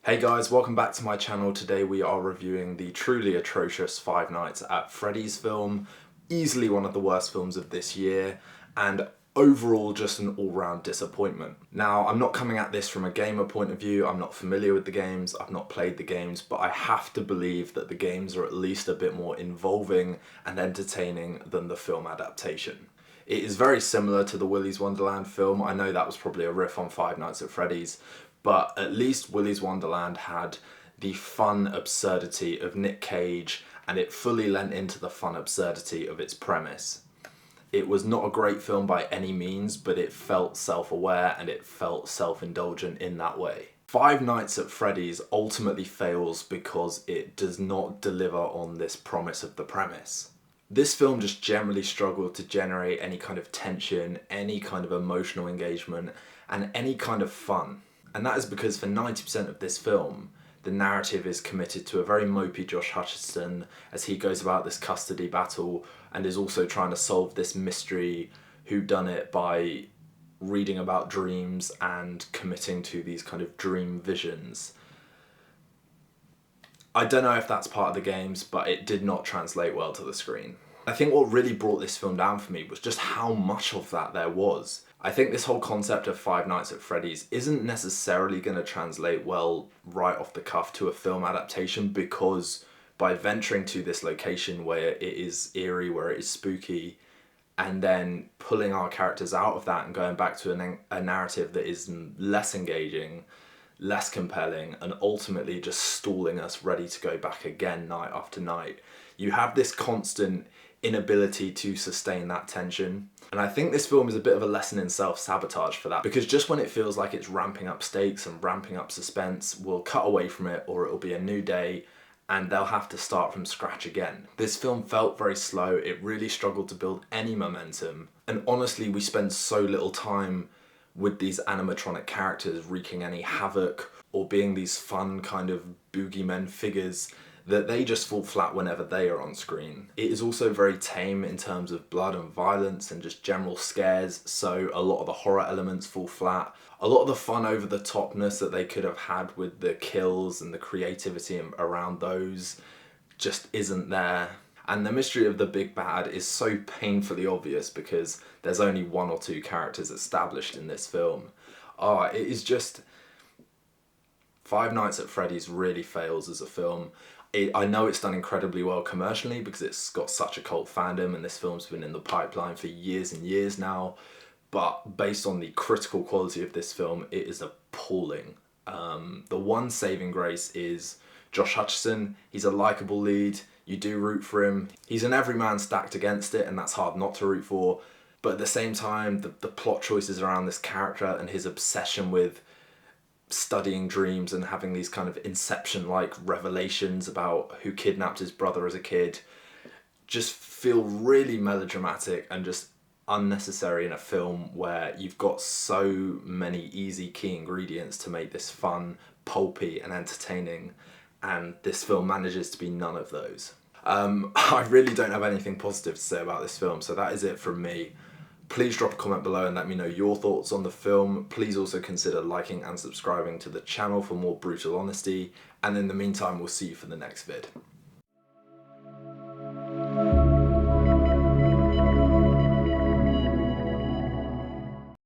Hey guys, welcome back to my channel. Today we are reviewing the truly atrocious Five Nights at Freddy's film. Easily one of the worst films of this year, and overall just an all-round disappointment. Now, I'm not coming at this from a gamer point of view. I'm not familiar with the games, I've not played the games, but I have to believe that the games are at least a bit more involving and entertaining than the film adaptation. It is very similar to the Willy's Wonderland film. I know that was probably a riff on Five Nights at Freddy's, but at least Willy's Wonderland had the fun absurdity of Nick Cage, and it fully lent into the fun absurdity of its premise. It was not a great film by any means, but it felt self-aware and it felt self-indulgent in that way. Five Nights at Freddy's ultimately fails because it does not deliver on this promise of the premise. This film just generally struggled to generate any kind of tension, any kind of emotional engagement, and any kind of fun. And that is because for 90% of this film, the narrative is committed to a very mopey Josh Hutcherson as he goes about this custody battle and is also trying to solve this mystery whodunit by reading about dreams and committing to these kind of dream visions. I don't know if that's part of the games, but it did not translate well to the screen. I think what really brought this film down for me was just how much of that there was. I think this whole concept of Five Nights at Freddy's isn't necessarily going to translate well right off the cuff to a film adaptation, because by venturing to this location where it is eerie, where it is spooky, and then pulling our characters out of that and going back to a narrative that is less engaging, less compelling, and ultimately just stalling us ready to go back again night after night, you have this constant inability to sustain that tension. And I think this film is a bit of a lesson in self-sabotage for that, because just when it feels like it's ramping up stakes and ramping up suspense, we'll cut away from it, or it'll be a new day and they'll have to start from scratch again. This film felt very slow, it really struggled to build any momentum, and honestly we spend so little time with these animatronic characters wreaking any havoc or being these fun kind of boogeymen figures that they just fall flat whenever they are on screen. It is also very tame in terms of blood and violence and just general scares, so a lot of the horror elements fall flat. A lot of the fun over the topness that they could have had with the kills and the creativity around those just isn't there. And the mystery of the big bad is so painfully obvious because there's only one or two characters established in this film. It is just... Five Nights at Freddy's really fails as a film. I know it's done incredibly well commercially because it's got such a cult fandom and this film's been in the pipeline for years and years now, but based on the critical quality of this film, it is appalling. The one saving grace is Josh Hutcherson. He's a likeable lead, you do root for him. He's an everyman stacked against it, and that's hard not to root for, but at the same time, the plot choices around this character and his obsession with studying dreams and having these kind of Inception-like revelations about who kidnapped his brother as a kid just feel really melodramatic and just unnecessary in a film where you've got so many easy key ingredients to make this fun, pulpy and entertaining, and this film manages to be none of those. I really don't have anything positive to say about this film, so that is it from me. Please drop a comment below and let me know your thoughts on the film. Please also consider liking and subscribing to the channel for more brutal honesty. And in the meantime, we'll see you for the next vid.